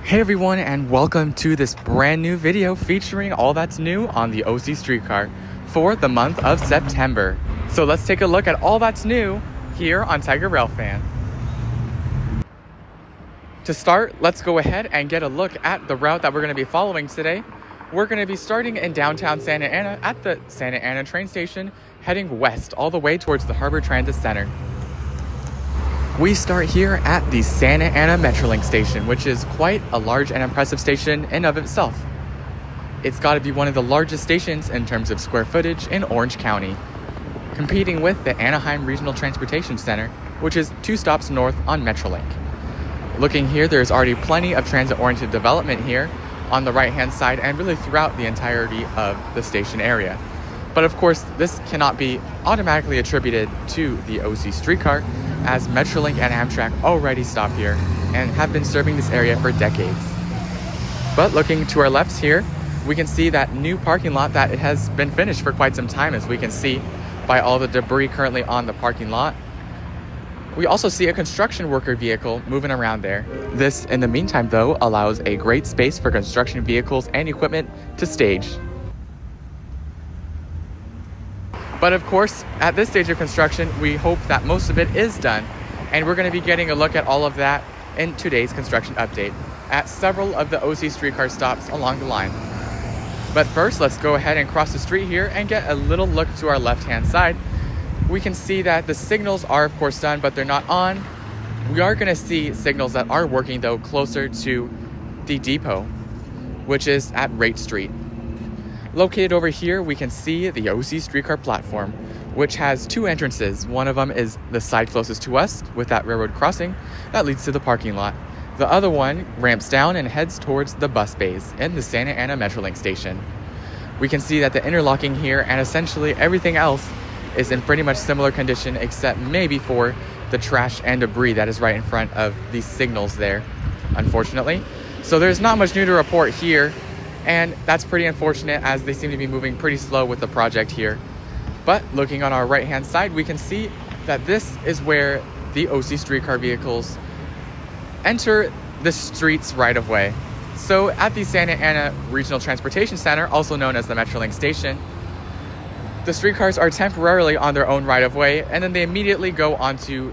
Hey everyone, and welcome to this brand new video featuring all that's new on the OC Streetcar for the month of September. So let's take a look at all that's new here on Tiger Railfan. To start, let's go ahead and get a look at the route that we're going to be following today. We're going to be starting in downtown Santa Ana at the Santa Ana train station, heading west all the way towards the Harbor Transit Center. We start here at the Santa Ana Metrolink station, which is quite a large and impressive station in of itself. It's got to be one of the largest stations in terms of square footage in Orange County, competing with the Anaheim Regional Transportation Center, which is 2 stops north on Metrolink. Looking here, there's already plenty of transit-oriented development here on the right-hand side and really throughout the entirety of the station area. But of course, this cannot be automatically attributed to the OC Streetcar, as Metrolink and Amtrak already stop here and have been serving this area for decades. But looking to our left here, we can see that new parking lot that it has been finished for quite some time, as we can see by all the debris currently on the parking lot. We also see a construction worker vehicle moving around there. This, in the meantime though, allows a great space for construction vehicles and equipment to stage. But of course, at this stage of construction, we hope that most of it is done, and we're going to be getting a look at all of that in today's construction update at several of the OC Streetcar stops along the line. But first, let's go ahead and cross the street here and get a little look to our left-hand side. We can see that the signals are of course done, but they're not on. We are going to see signals that are working though closer to the depot, which is at Raitt Street. Located over here, we can see the OC Streetcar platform, which has 2 entrances. One of them is the side closest to us with that railroad crossing that leads to the parking lot. The other one ramps down and heads towards the bus bays in the Santa Ana Metrolink station. We can see that the interlocking here and essentially everything else is in pretty much similar condition, except maybe for the trash and debris that is right in front of these signals there, unfortunately. So there's not much new to report here, and that's pretty unfortunate as they seem to be moving pretty slow with the project here. But looking on our right hand side, we can see that this is where the OC Streetcar vehicles enter the streets right of way. So at the Santa Ana Regional Transportation Center, also known as the Metrolink station, the streetcars are temporarily on their own right of way, and then they immediately go onto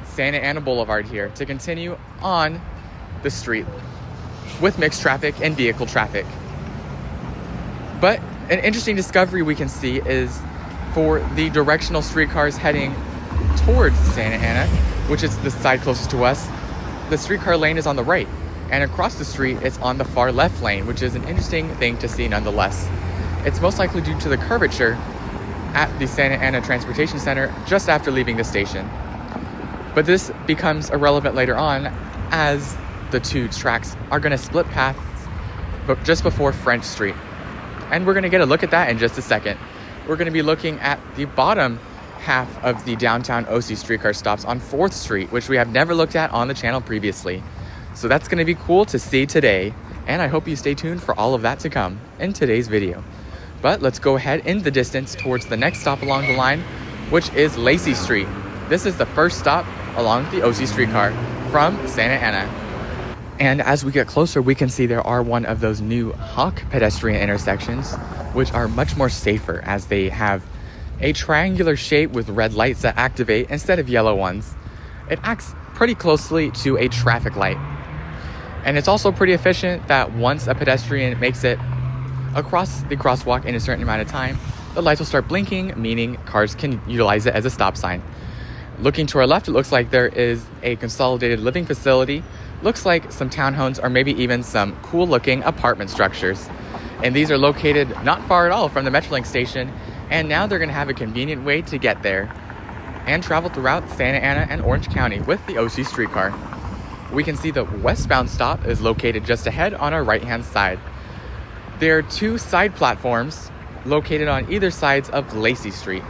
Santa Ana Boulevard here to continue on the street with mixed traffic and vehicle traffic. But an interesting discovery we can see is for the directional streetcars heading towards Santa Ana, which is the side closest to us, the streetcar lane is on the right, and across the street it's on the far left lane, which is an interesting thing to see nonetheless. It's most likely due to the curvature at the Santa Ana Transportation Center just after leaving the station. But this becomes irrelevant later on, as the 2 tracks are going to split paths but just before French Street. And we're going to get a look at that in just a second. We're going to be looking at the bottom half of the downtown OC Streetcar stops on 4th Street, which we have never looked at on the channel previously. So that's going to be cool to see today, and I hope you stay tuned for all of that to come in today's video. But let's go ahead in the distance towards the next stop along the line, which is Lacy Street. This is the first stop along the OC Streetcar from Santa Ana. And as we get closer, we can see there are one of those new Hawk pedestrian intersections, which are much more safer as they have a triangular shape with red lights that activate instead of yellow ones. It acts pretty closely to a traffic light. And it's also pretty efficient that once a pedestrian makes it across the crosswalk in a certain amount of time, the lights will start blinking, meaning cars can utilize it as a stop sign. Looking to our left, it looks like there is a consolidated living facility. Looks like some townhomes or maybe even some cool looking apartment structures. And these are located not far at all from the Metrolink station, and now they're going to have a convenient way to get there and travel throughout Santa Ana and Orange County with the OC Streetcar. We can see the westbound stop is located just ahead on our right hand side. There are 2 side platforms located on either sides of Lacy Street.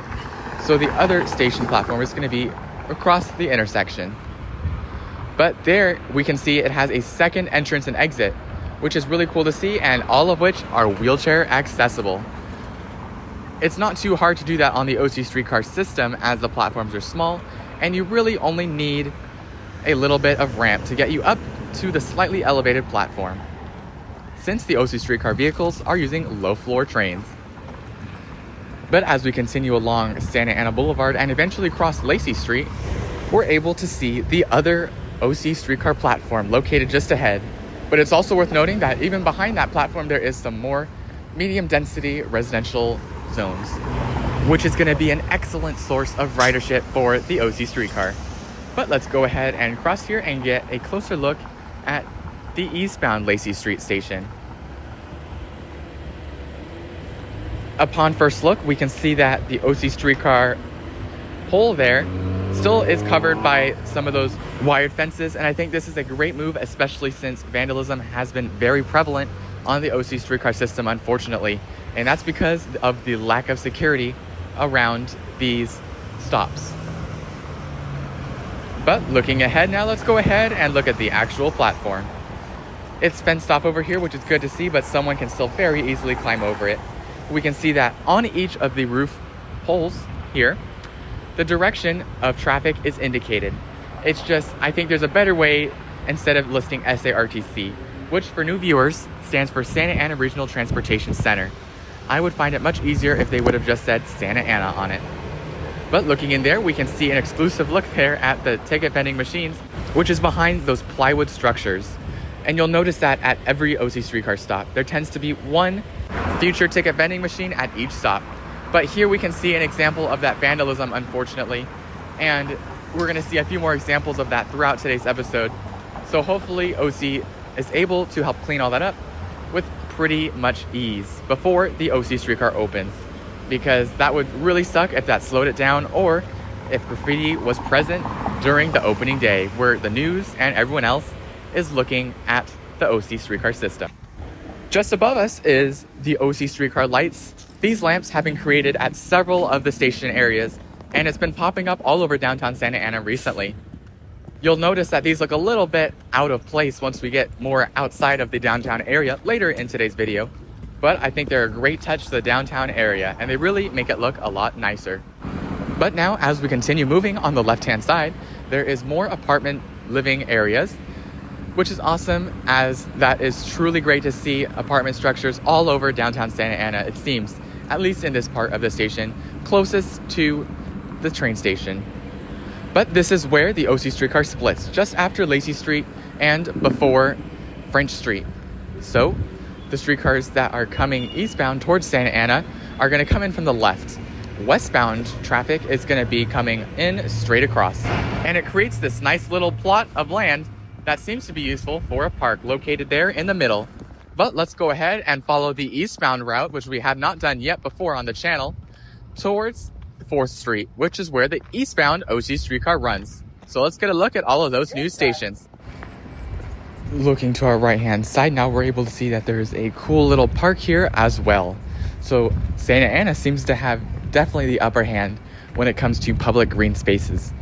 So the other station platform is going to be across the intersection. But there we can see it has a second entrance and exit, which is really cool to see, and all of which are wheelchair accessible. It's not too hard to do that on the OC Streetcar system, as the platforms are small and you really only need a little bit of ramp to get you up to the slightly elevated platform, since the OC streetcar vehicles are using low-floor trains. But as we continue along Santa Ana Boulevard and eventually cross Lacy Street, we're able to see the other OC streetcar platform located just ahead. But it's also worth noting that even behind that platform, there is some more medium density residential zones, which is going to be an excellent source of ridership for the OC streetcar. But let's go ahead and cross here and get a closer look at the eastbound Lacy Street station. Upon first look, we can see that the OC streetcar pole there still is covered by some of those wired fences, and I think this is a great move, especially since vandalism has been very prevalent on the OC streetcar system, unfortunately, and that's because of the lack of security around these stops. But looking ahead now, let's go ahead and look at the actual platform. It's fenced off over here, which is good to see, but someone can still very easily climb over it. We can see that on each of the roof holes here, the direction of traffic is indicated. It's just, I think there's a better way instead of listing SARTC, which for new viewers stands for Santa Ana Regional Transportation Center. I would find it much easier if they would have just said Santa Ana on it. But looking in there, we can see an exclusive look there at the ticket vending machines, which is behind those plywood structures. And you'll notice that at every OC streetcar stop, there tends to be one future ticket vending machine at each stop. But here we can see an example of that vandalism, unfortunately. And we're gonna see a few more examples of that throughout today's episode. So hopefully OC is able to help clean all that up with pretty much ease before the OC streetcar opens, because that would really suck if that slowed it down, or if graffiti was present during the opening day where the news and everyone else is looking at the OC streetcar system. Just above us is the OC streetcar lights. These lamps have been created at several of the station areas, and it's been popping up all over downtown Santa Ana recently. You'll notice that these look a little bit out of place once we get more outside of the downtown area later in today's video, but I think they're a great touch to the downtown area, and they really make it look a lot nicer. But now, as we continue moving on the left-hand side, there is more apartment living areas, which is awesome, as that is truly great to see apartment structures all over downtown Santa Ana, it seems, at least in this part of the station, closest to the train station. But this is where the OC streetcar splits, just after Lacy Street and before French Street. So the streetcars that are coming eastbound towards Santa Ana are going to come in from the left. Westbound traffic is going to be coming in straight across. And it creates this nice little plot of land that seems to be useful for a park located there in the middle. But let's go ahead and follow the eastbound route, which we have not done yet before on the channel, towards 4th Street, which is where the eastbound OC streetcar runs. So let's get a look at all of those new stations. Looking to our right hand side now, we're able to see that there's a cool little park here as well. So Santa Ana seems to have definitely the upper hand when it comes to public green spaces.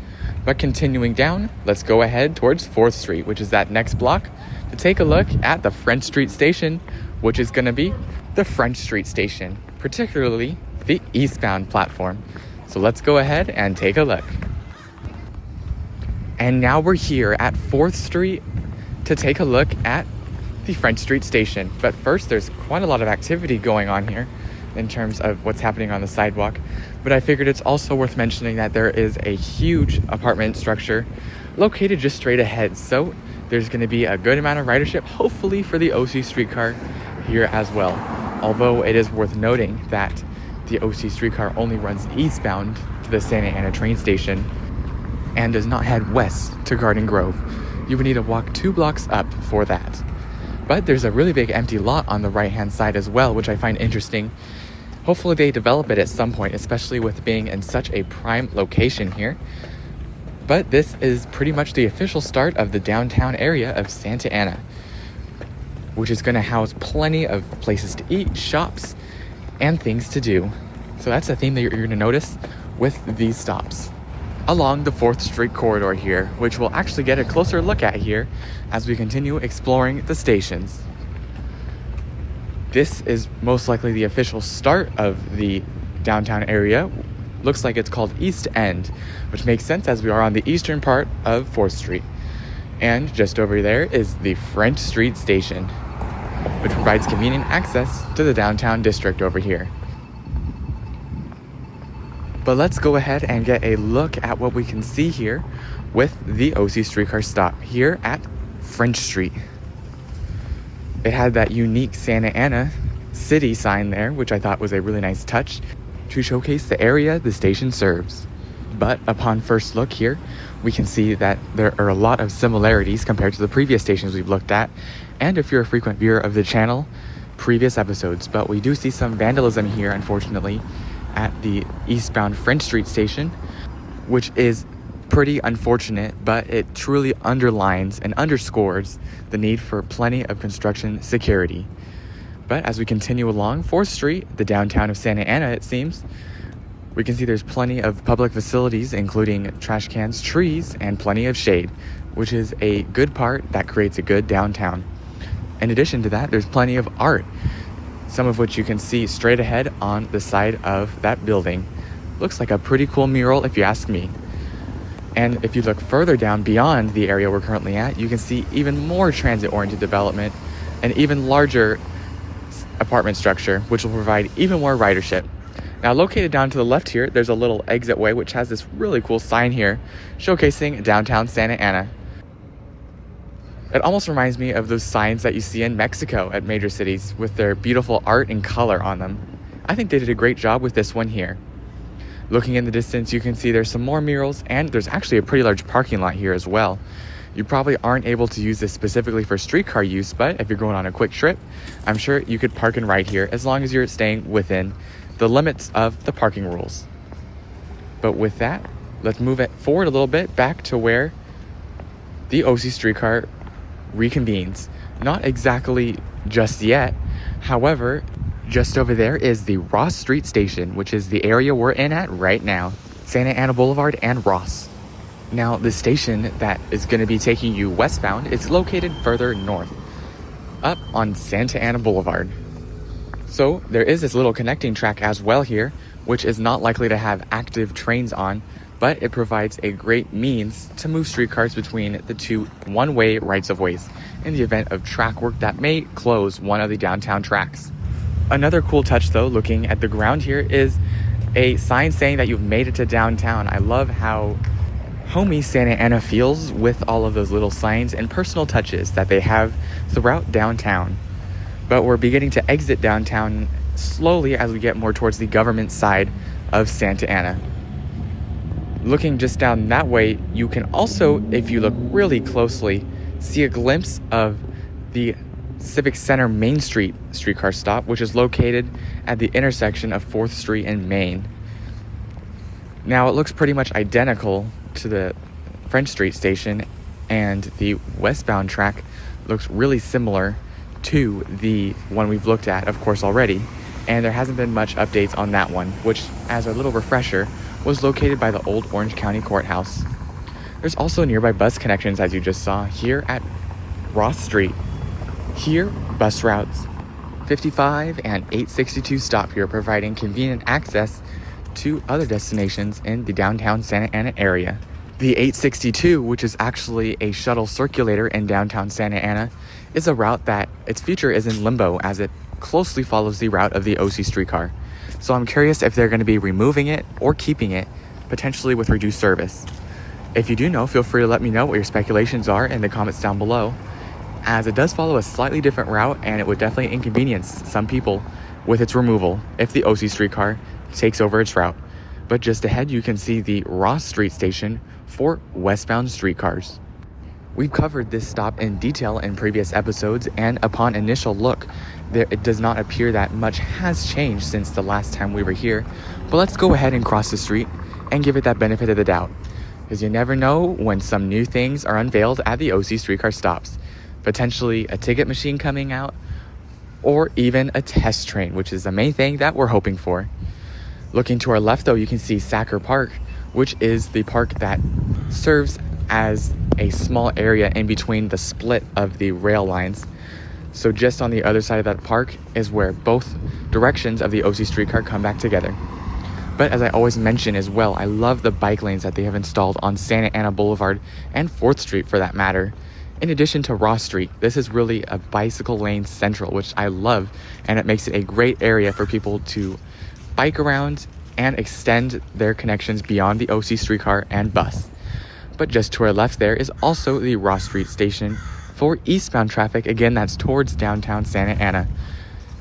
But continuing down, let's go ahead towards 4th Street, which is that next block, to take a look at the French Street station, which is going to be the French Street station, particularly the eastbound platform. So let's go ahead and take a look. And now we're here at 4th Street to take a look at the French Street station. But first, there's quite a lot of activity going on here in terms of what's happening on the sidewalk. But I figured it's also worth mentioning that there is a huge apartment structure located just straight ahead. So there's going to be a good amount of ridership, hopefully for the OC streetcar here as well. Although it is worth noting that the OC streetcar only runs eastbound to the Santa Ana train station and does not head west to Garden Grove. You would need to walk 2 blocks up for that. But there's a really big empty lot on the right-hand side as well, which I find interesting. Hopefully they develop it at some point, especially with being in such a prime location here. But this is pretty much the official start of the downtown area of Santa Ana, which is going to house plenty of places to eat, shops, and things to do. So that's a theme that you're going to notice with these stops along the 4th Street corridor here, which we'll actually get a closer look at here as we continue exploring the stations. This is most likely the official start of the downtown area. Looks like it's called East End, which makes sense as we are on the eastern part of 4th Street. And just over there is the Raitt Street station, which provides convenient access to the downtown district over here. But let's go ahead and get a look at what we can see here with the OC streetcar stop here at Raitt Street. It had that unique Santa Ana city sign there, which I thought was a really nice touch to showcase the area the station serves. But upon first look here, we can see that there are a lot of similarities compared to the previous stations we've looked at, and if you're a frequent viewer of the channel, previous episodes. But we do see some vandalism here, unfortunately, at the eastbound Raitt Street station, which is pretty unfortunate, but it truly underlines and underscores the need for plenty of construction security. But as we continue along 4th Street, the downtown of Santa Ana, it seems, we can see there's plenty of public facilities, including trash cans, trees, and plenty of shade, which is a good part that creates a good downtown. In addition to that, there's plenty of art, some of which you can see straight ahead on the side of that building. Looks like a pretty cool mural if you ask me. And if you look further down beyond the area we're currently at, you can see even more transit-oriented development and even larger apartment structure, which will provide even more ridership. Now, located down to the left here, there's a little exit way which has this really cool sign here showcasing downtown Santa Ana. It almost reminds me of those signs that you see in Mexico at major cities with their beautiful art and color on them. I think they did a great job with this one here. Looking in the distance, you can see there's some more murals, and there's actually a pretty large parking lot here as well. You probably aren't able to use this specifically for streetcar use, but if you're going on a quick trip, I'm sure you could park and ride here as long as you're staying within the limits of the parking rules. But with that, let's move it forward a little bit back to where the OC streetcar reconvenes. Not exactly just yet. However, just over there is the Ross Street station, which is the area we're in at right now. Santa Ana Boulevard and Ross. Now, the station that is going to be taking you westbound is located further north, up on Santa Ana Boulevard. So there is this little connecting track as well here, which is not likely to have active trains on, but it provides a great means to move streetcars between the two one-way rights-of-ways in the event of track work that may close one of the downtown tracks. Another cool touch, though, looking at the ground here, is a sign saying that you've made it to downtown. I love how homey Santa Ana feels with all of those little signs and personal touches that they have throughout downtown. But we're beginning to exit downtown slowly as we get more towards the government side of Santa Ana. Looking just down that way, you can also, if you look really closely, see a glimpse of the Civic Center Main Street streetcar stop, which is located at the intersection of 4th Street and Main. Now, it looks pretty much identical to the Raitt Street station, and the westbound track looks really similar to the one we've looked at, of course, already, and there hasn't been much updates on that one, which, as a little refresher, was located by the old Orange County Courthouse. There's also nearby bus connections, as you just saw, here at Ross Street. Here, bus routes 55 and 862 stop here, providing convenient access to other destinations in the downtown Santa Ana area. The 862, which is actually a shuttle circulator in downtown Santa Ana, is a route that its future is in limbo as it closely follows the route of the OC streetcar. So I'm curious if they're going to be removing it or keeping it, potentially with reduced service. If you do know, feel free to let me know what your speculations are in the comments down below, as it does follow a slightly different route and it would definitely inconvenience some people with its removal if the OC streetcar takes over its route. But just ahead, you can see the Ross Street station for westbound streetcars. We've covered this stop in detail in previous episodes, and upon initial look, it does not appear that much has changed since the last time we were here. But let's go ahead and cross the street and give it that benefit of the doubt, because you never know when some new things are unveiled at the OC streetcar stops. Potentially a ticket machine coming out, or even a test train, which is the main thing that we're hoping for. Looking to our left, though, you can see Sacker Park, which is the park that serves as a small area in between the split of the rail lines. So just on the other side of that park is where both directions of the OC streetcar come back together. But as I always mention as well, I love the bike lanes that they have installed on Santa Ana Boulevard and 4th Street for that matter. In addition to Raitt Street, this is really a bicycle lane central, which I love, and it makes it a great area for people to bike around and extend their connections beyond the OC streetcar and bus. But just to our left there is also the Raitt Street station for eastbound traffic. Again, that's towards downtown Santa Ana.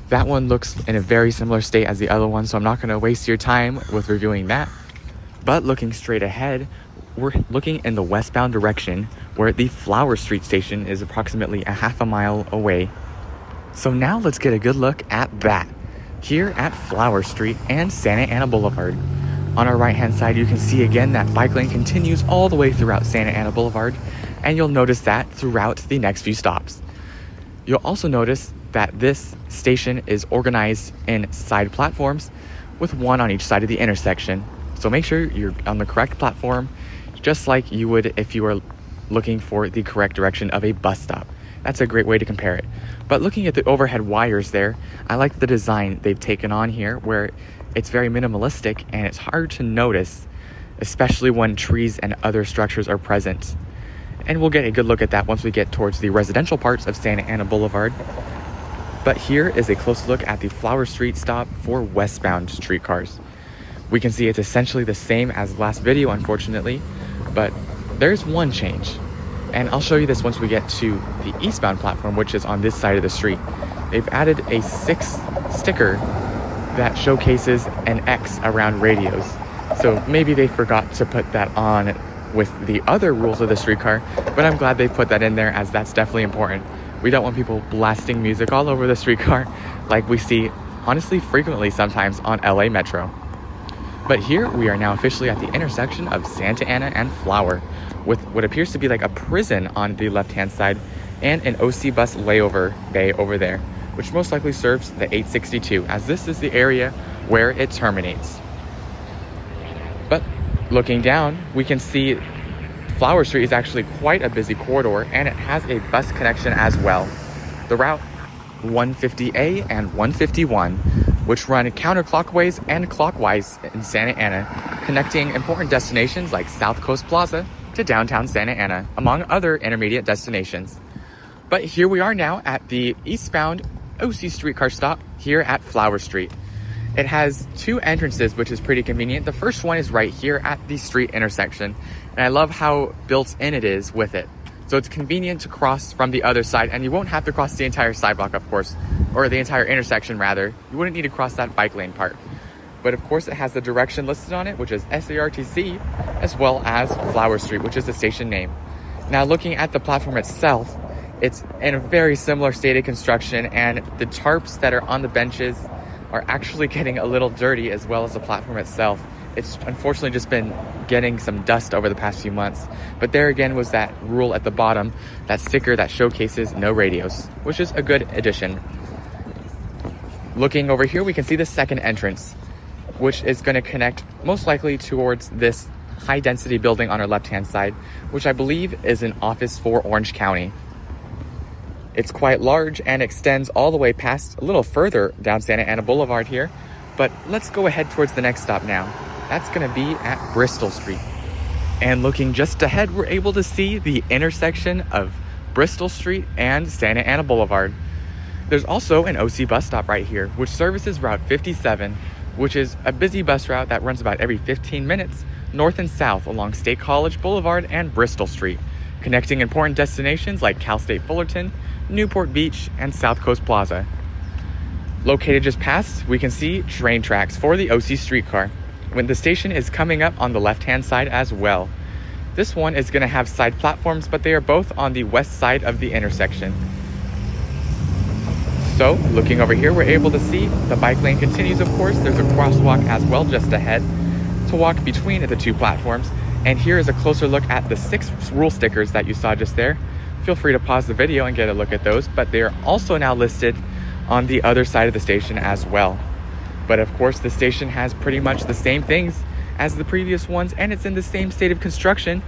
That one looks in a very similar state as the other one, so I'm not going to waste your time with reviewing that. But looking straight ahead, we're looking in the westbound direction where the Flower Street station is approximately a half a mile away. So now let's get a good look at that. Here at Flower Street and Santa Ana Boulevard. On our right hand side, you can see again that bike lane continues all the way throughout Santa Ana Boulevard, and you'll notice that throughout the next few stops. You'll also notice that this station is organized in side platforms with one on each side of the intersection. So make sure you're on the correct platform, just like you would if you were looking for the correct direction of a bus stop. That's a great way to compare it. But looking at the overhead wires there, I like the design they've taken on here, where it's very minimalistic and it's hard to notice, especially when trees and other structures are present. And we'll get a good look at that once we get towards the residential parts of Santa Ana Boulevard. But here is a close look at the Flower Street stop for westbound streetcars. We can see it's essentially the same as last video, unfortunately, but there's one change. And I'll show you this once we get to the eastbound platform, which is on this side of the street. They've added a 6th sticker that showcases an X around radios. So maybe they forgot to put that on with the other rules of the streetcar, but I'm glad they put that in there, as that's definitely important. We don't want people blasting music all over the streetcar like we see, honestly, frequently sometimes on LA Metro. But here we are now officially at the intersection of Santa Ana and Flower, with what appears to be like a prison on the left-hand side and an OC bus layover bay over there, which most likely serves the 862, as this is the area where it terminates. But looking down, we can see Flower Street is actually quite a busy corridor, and it has a bus connection as well. The route 150A and 151, which run counterclockwise and clockwise in Santa Ana, connecting important destinations like South Coast Plaza to downtown Santa Ana, among other intermediate destinations. But here we are now at the eastbound OC streetcar stop here at Flower Street. It has 2 entrances, which is pretty convenient. The first one is right here at the street intersection, and I love how built in it is with it. So it's convenient to cross from the other side, and you won't have to cross the entire sidewalk, of course, or the entire intersection rather. You wouldn't need to cross that bike lane part. But of course it has the direction listed on it, which is SARTC, as well as Flower Street, which is the station name. Now looking at the platform itself, it's in a very similar state of construction, and the tarps that are on the benches are actually getting a little dirty, as well as the platform itself. It's unfortunately just been getting some dust over the past few months. But there again was that rule at the bottom, that sticker that showcases no radios, which is a good addition. Looking over here, we can see the second entrance, which is going to connect most likely towards this high density building on our left hand side, which I believe is an office for Orange County. It's quite large and extends all the way past a little further down Santa Ana Boulevard here. But let's go ahead towards the next stop now. That's going to be at Bristol Street. And looking just ahead, we're able to see the intersection of Bristol Street and Santa Ana Boulevard. There's also an OC bus stop right here, which services Route 57, which is a busy bus route that runs about every 15 minutes north and south along State College Boulevard and Bristol Street, connecting important destinations like Cal State Fullerton, Newport Beach, and South Coast Plaza. Located just past, we can see train tracks for the OC streetcar, when the station is coming up on the left-hand side as well. This one is going to have side platforms, but they are both on the west side of the intersection. So, looking over here, we're able to see the bike lane continues, of course. There's a crosswalk as well just ahead to walk between the 2 platforms. And here is a closer look at the 6 rule stickers that you saw just there. Feel free to pause the video and get a look at those, but they are also now listed on the other side of the station as well. But of course, the station has pretty much the same things as the previous ones, and it's in the same state of construction.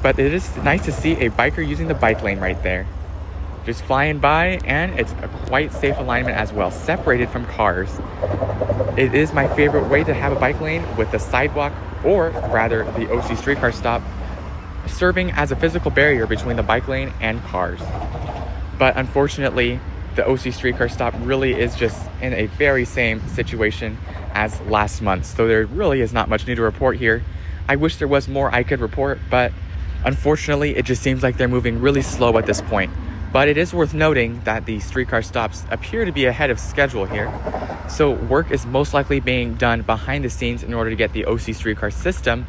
But it is nice to see a biker using the bike lane right there, just flying by, and it's a quite safe alignment as well, separated from cars. It is my favorite way to have a bike lane, with the sidewalk, or rather the OC streetcar stop, serving as a physical barrier between the bike lane and cars. But unfortunately, the OC streetcar stop really is just in a very same situation as last month. So there really is not much new to report here. I wish there was more I could report, but unfortunately, it just seems like they're moving really slow at this point. But it is worth noting that the streetcar stops appear to be ahead of schedule here. So work is most likely being done behind the scenes in order to get the OC streetcar system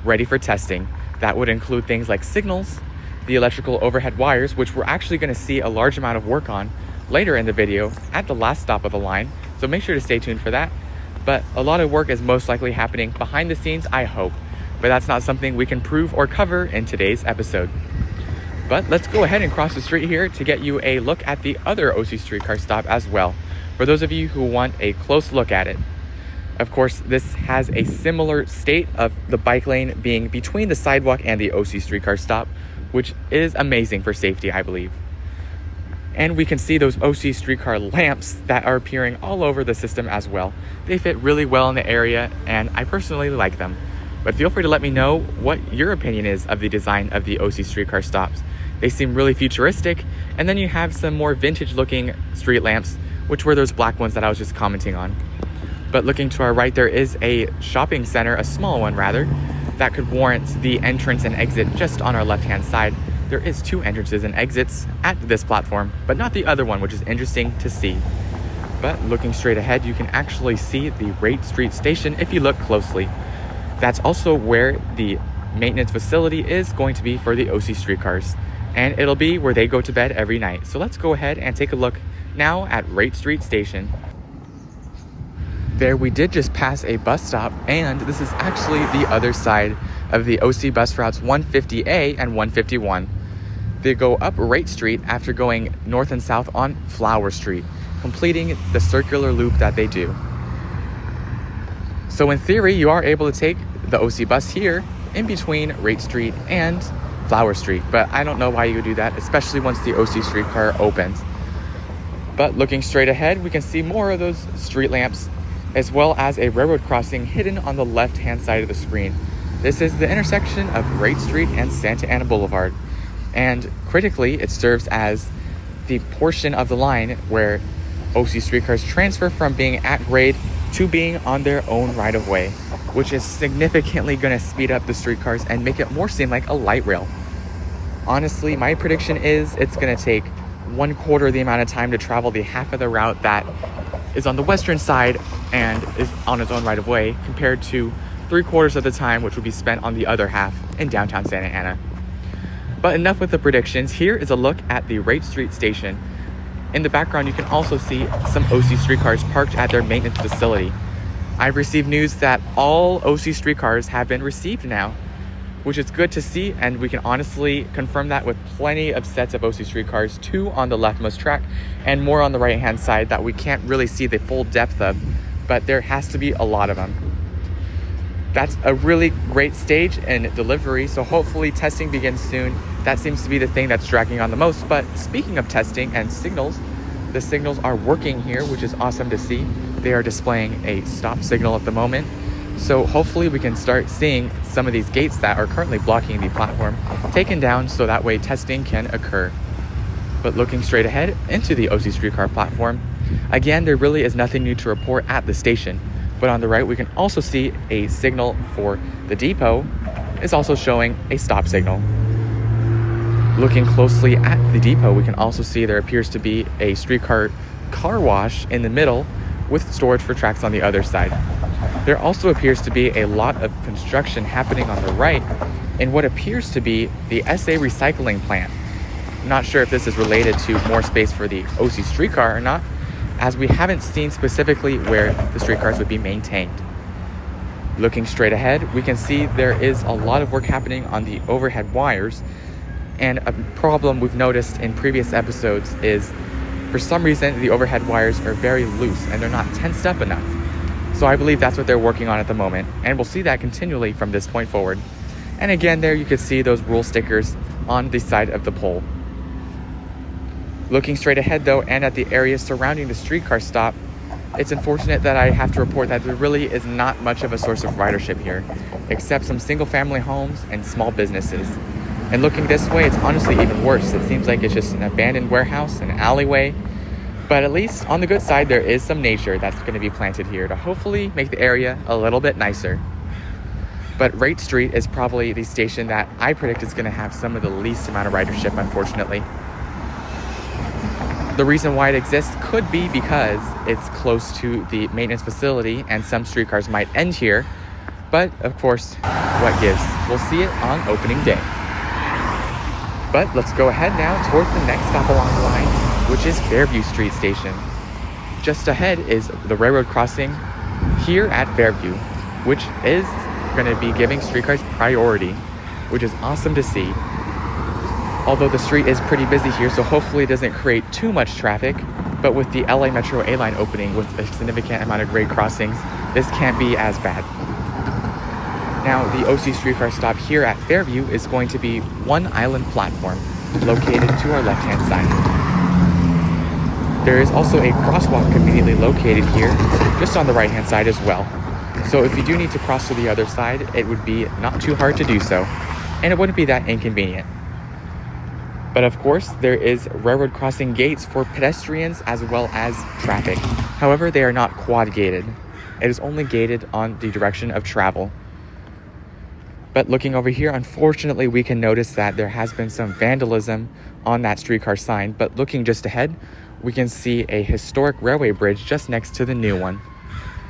ready for testing. That would include things like signals, the electrical overhead wires, which we're actually going to see a large amount of work on later in the video at the last stop of the line. So make sure to stay tuned for that. But a lot of work is most likely happening behind the scenes, I hope. But that's not something we can prove or cover in today's episode. But let's go ahead and cross the street here to get you a look at the other OC streetcar stop as well, for those of you who want a close look at it. Of course, this has a similar state of the bike lane being between the sidewalk and the OC streetcar stop, which is amazing for safety, I believe. And we can see those OC streetcar lamps that are appearing all over the system as well. They fit really well in the area, and I personally like them. But feel free to let me know what your opinion is of the design of the OC streetcar stops. They seem really futuristic, and then you have some more vintage looking street lamps, which were those black ones that I was just commenting on. But looking to our right, there is a shopping center, a small one rather, that could warrant the entrance and exit just on our left-hand side. There is 2 entrances and exits at this platform, but not the other one, which is interesting to see. But looking straight ahead, you can actually see the Raitt Street station if you look closely. That's also where the maintenance facility is going to be for the OC streetcars, and it'll be where they go to bed every night. So let's go ahead and take a look now at Raitt Street station. There we did just pass a bus stop, and this is actually the other side of the OC bus routes 150A and 151. They go up Raitt Street after going north and south on Flower Street, completing the circular loop that they do. So in theory, you are able to take the OC bus here in between Raitt Street and Flower Street, but I don't know why you would do that, especially once the OC streetcar opens. But looking straight ahead, we can see more of those street lamps, as well as a railroad crossing hidden on the left-hand side of the screen. This is the intersection of Raitt Street and Santa Ana Boulevard, and critically, it serves as the portion of the line where OC streetcars transfer from being at grade to being on their own right-of-way, which is significantly going to speed up the streetcars and make it more seem like a light rail. Honestly, my prediction is it's going to take 1/4 the amount of time to travel the half of the route that is on the western side and is on its own right-of-way, compared to 3/4 of the time which would be spent on the other half in downtown Santa Ana. But enough with the predictions. Here is a look at the Raitt Street station. In the background, you can also see some OC streetcars parked at their maintenance facility. I've received news that all OC streetcars have been received now, which is good to see, and we can honestly confirm that with plenty of sets of OC streetcars, 2 on the leftmost track and more on the right-hand side that we can't really see the full depth of, but there has to be a lot of them. That's a really great stage in delivery, so hopefully testing begins soon. That seems to be the thing that's dragging on the most. But speaking of testing and signals, the signals are working here, which is awesome to see. They are displaying a stop signal at the moment. So hopefully we can start seeing some of these gates that are currently blocking the platform taken down, so that way testing can occur. But looking straight ahead into the OC streetcar platform, again, there really is nothing new to report at the station. But on the right, we can also see a signal for the depot is also showing a stop signal. Looking closely at the depot, we can also see there appears to be a streetcar car wash in the middle with storage for tracks on the other side. There also appears to be a lot of construction happening on the right in what appears to be the SA recycling plant. I'm not sure if this is related to more space for the OC streetcar or not, as we haven't seen specifically where the streetcars would be maintained. Looking straight ahead, we can see there is a lot of work happening on the overhead wires, and a problem we've noticed in previous episodes is, for some reason, the overhead wires are very loose and they're not tensed up enough. So I believe that's what they're working on at the moment, and we'll see that continually from this point forward. And again, there you can see those rule stickers on the side of the pole. Looking straight ahead though, and at the area surrounding the streetcar stop, it's unfortunate that I have to report that there really is not much of a source of ridership here, except some single family homes and small businesses. And looking this way, it's honestly even worse. It seems like it's just an abandoned warehouse, an alleyway. But at least on the good side, there is some nature that's going to be planted here to hopefully make the area a little bit nicer. But Raitt Street is probably the station that I predict is going to have some of the least amount of ridership, unfortunately. The reason why it exists could be because it's close to the maintenance facility and some streetcars might end here. But of course, what gives? We'll see it on opening day. But let's go ahead now towards the next stop along the line, which is Fairview Street Station. Just ahead is the railroad crossing here at Fairview, which is going to be giving streetcars priority, which is awesome to see. Although the street is pretty busy here, so hopefully it doesn't create too much traffic, but with the LA Metro A line opening with a significant amount of grade crossings, this can't be as bad. Now, the OC streetcar stop here at Fairview is going to be one island platform located to our left-hand side. There is also a crosswalk conveniently located here, just on the right-hand side as well. So if you do need to cross to the other side, it would be not too hard to do so, and it wouldn't be that inconvenient. But of course, there is railroad crossing gates for pedestrians as well as traffic. However, they are not quad gated. It is only gated on the direction of travel. But looking over here, unfortunately, we can notice that there has been some vandalism on that streetcar sign. But looking just ahead, we can see a historic railway bridge just next to the new one.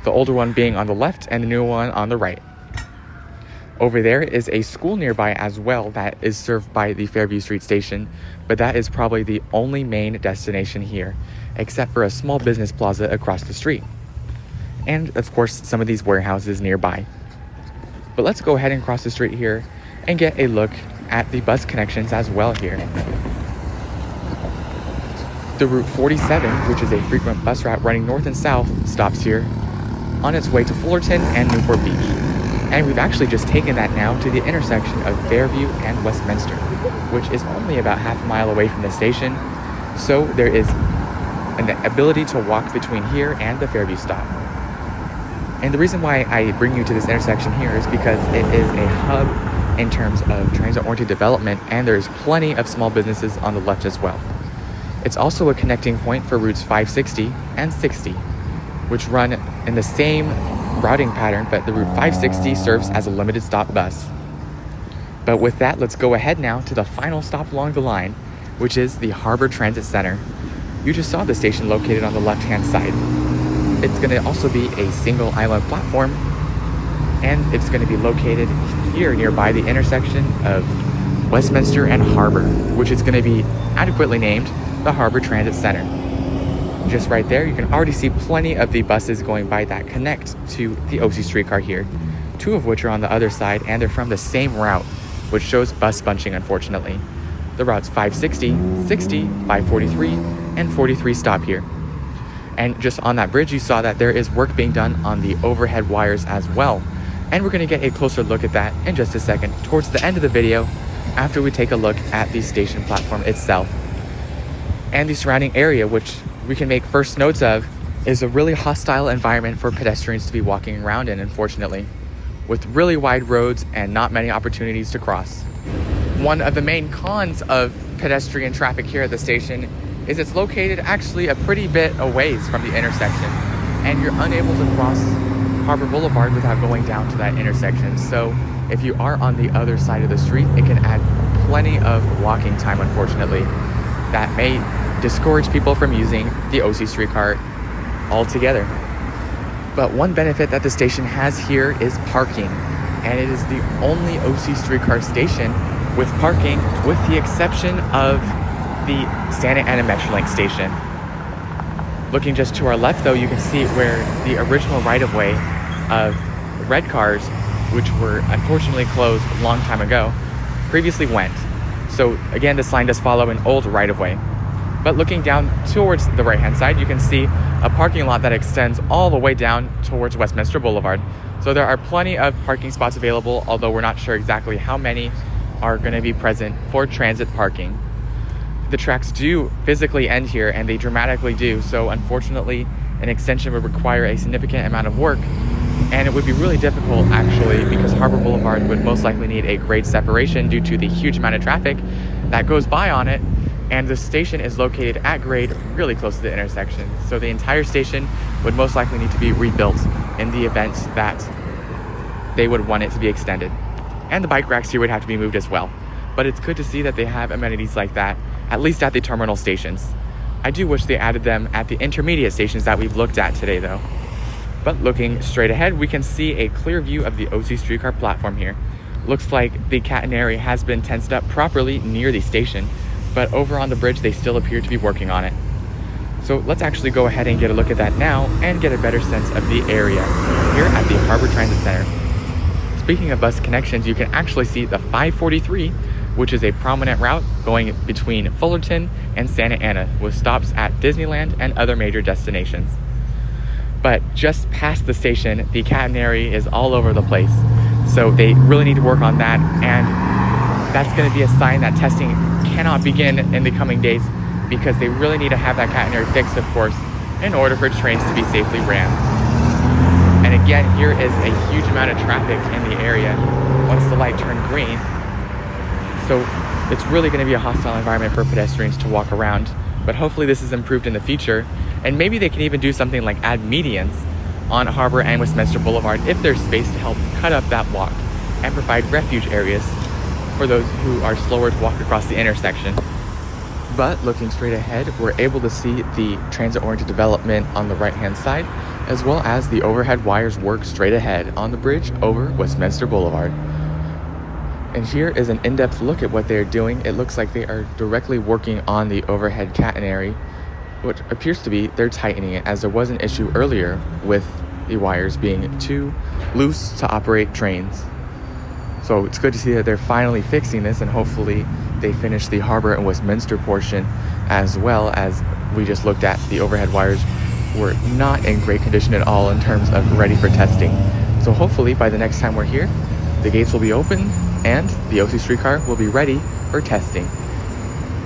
The older one being on the left and the new one on the right. Over there is a school nearby as well that is served by the Fairview Street station, but that is probably the only main destination here, except for a small business plaza across the street. And of course, some of these warehouses nearby. But let's go ahead and cross the street here and get a look at the bus connections as well here. The Route 47, which is a frequent bus route running north and south, stops here on its way to Fullerton and Newport Beach. And we've actually just taken that now to the intersection of Fairview and Westminster, which is only about half a mile away from the station. So there is an ability to walk between here and the Fairview stop. And the reason why I bring you to this intersection here is because it is a hub in terms of transit-oriented development, and there's plenty of small businesses on the left as well. It's also a connecting point for routes 560 and 60, which run in the same routing pattern, but the Route 560 serves as a limited stop bus. But with that, let's go ahead now to the final stop along the line, which is the Harbor Transit Center. You just saw the station located on the left-hand side. It's going to also be a single island platform, and it's going to be located here nearby the intersection of Westminster and Harbor, which is going to be adequately named the Harbor Transit Center. Just right there, you can already see plenty of the buses going by that connect to the OC streetcar here, two of which are on the other side, and they're from the same route, which shows bus bunching, unfortunately. The routes 560, 60, 543, and 43 stop here. And just on that bridge, you saw that there is work being done on the overhead wires as well. And we're going to get a closer look at that in just a second, towards the end of the video, after we take a look at the station platform itself. And the surrounding area, which we can make first notes of, is a really hostile environment for pedestrians to be walking around in, unfortunately, with really wide roads and not many opportunities to cross. One of the main cons of pedestrian traffic here at the station is it's located actually a pretty bit away from the intersection, and you're unable to cross Harbor Boulevard without going down to that intersection. So if you are on the other side of the street, it can add plenty of walking time, unfortunately. That may discourage people from using the OC streetcar altogether. But one benefit that the station has here is parking, and it is the only OC streetcar station with parking, with the exception of the Santa Ana Metrolink station. Looking just to our left, though, you can see where the original right-of-way of red cars, which were unfortunately closed a long time ago, previously went. So again, this line does follow an old right-of-way. But looking down towards the right-hand side, you can see a parking lot that extends all the way down towards Westminster Boulevard. So there are plenty of parking spots available, although we're not sure exactly how many are going to be present for transit parking. The tracks do physically end here, and they dramatically do. So unfortunately, an extension would require a significant amount of work And it would be really difficult actually, because Harbor Boulevard would most likely need a grade separation due to the huge amount of traffic that goes by on it. And the station is located at grade really close to the intersection. So the entire station would most likely need to be rebuilt in the event that they would want it to be extended. And the bike racks here would have to be moved as well. But it's good to see that they have amenities like that, at least at the terminal stations. I do wish they added them at the intermediate stations that we've looked at today though. But looking straight ahead, we can see a clear view of the OC Streetcar platform here. Looks like the catenary has been tensed up properly near the station, but over on the bridge they still appear to be working on it. So let's actually go ahead and get a look at that now and get a better sense of the area here at the Harbor Transit Center. Speaking of bus connections, you can actually see the 543, which is a prominent route going between Fullerton and Santa Ana, with stops at Disneyland and other major destinations. But just past the station, the catenary is all over the place. So they really need to work on that, and that's going to be a sign that testing cannot begin in the coming days, because they really need to have that catenary fixed, of course, in order for trains to be safely ran. And again, here is a huge amount of traffic in the area once the light turned green. So it's really going to be a hostile environment for pedestrians to walk around. But hopefully this is improved in the future, and maybe they can even do something like add medians on Harbor and Westminster Boulevard if there's space to help cut up that walk and provide refuge areas for those who are slower to walk across the intersection. But looking straight ahead, we're able to see the transit-oriented development on the right-hand side, as well as the overhead wires work straight ahead on the bridge over Westminster Boulevard. And here is an in-depth look at what they're doing. It looks like they are directly working on the overhead catenary, which appears to be they're tightening it, as there was an issue earlier with the wires being too loose to operate trains. So it's good to see that they're finally fixing this, and hopefully they finish the Harbor and Westminster portion, as well as we just looked at the overhead wires were not in great condition at all in terms of ready for testing. So hopefully by the next time we're here, the gates will be open and the OC Streetcar will be ready for testing.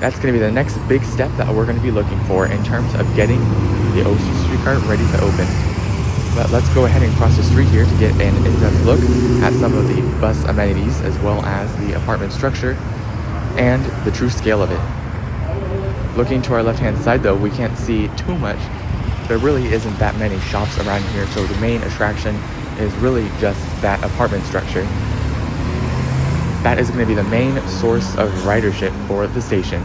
That's going to be the next big step that we're going to be looking for in terms of getting the OC Streetcar ready to open. But let's go ahead and cross the street here to get an in-depth look at some of the bus amenities, as well as the apartment structure and the true scale of it. Looking to our left-hand side though, we can't see too much. There really isn't that many shops around here, so the main attraction is really just that apartment structure. That is going to be the main source of ridership for the station.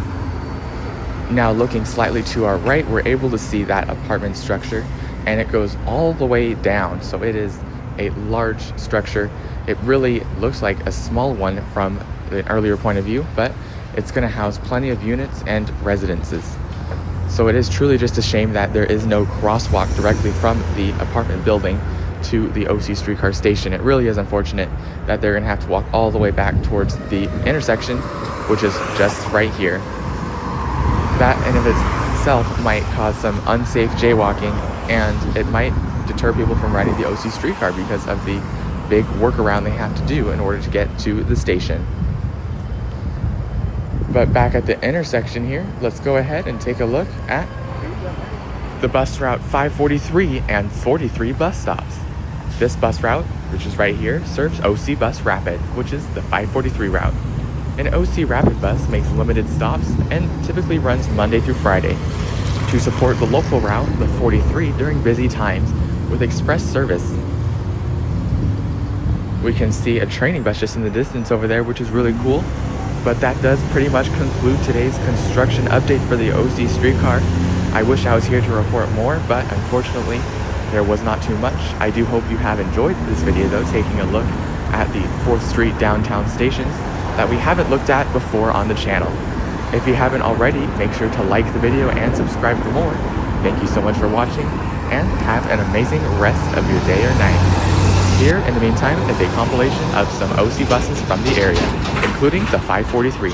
Now looking slightly to our right, we're able to see that apartment structure, and it goes all the way down. So it is a large structure. It really looks like a small one from an earlier point of view, but it's going to house plenty of units and residences. So it is truly just a shame that there is no crosswalk directly from the apartment building to the OC Streetcar station. It really is unfortunate that they're going to have to walk all the way back towards the intersection, which is just right here. That in of itself might cause some unsafe jaywalking, and it might deter people from riding the OC Streetcar because of the big workaround they have to do in order to get to the station. But back at the intersection here, let's go ahead and take a look at the bus route 543 and 43 bus stops. This bus route, which is right here, serves OC Bus Rapid, which is the 543 route. An OC Rapid bus makes limited stops and typically runs Monday through Friday to support the local route, the 43, during busy times with express service. We can see a training bus just in the distance over there, which is really cool. But that does pretty much conclude today's construction update for the OC Streetcar. I wish I was here to report more, but unfortunately there was not too much. I do hope you have enjoyed this video though, taking a look at the 4th Street downtown stations that we haven't looked at before on the channel. If you haven't already, make sure to like the video and subscribe for more. Thank you so much for watching, and have an amazing rest of your day or night. Here, in the meantime, is a compilation of some OC buses from the area, including the 543.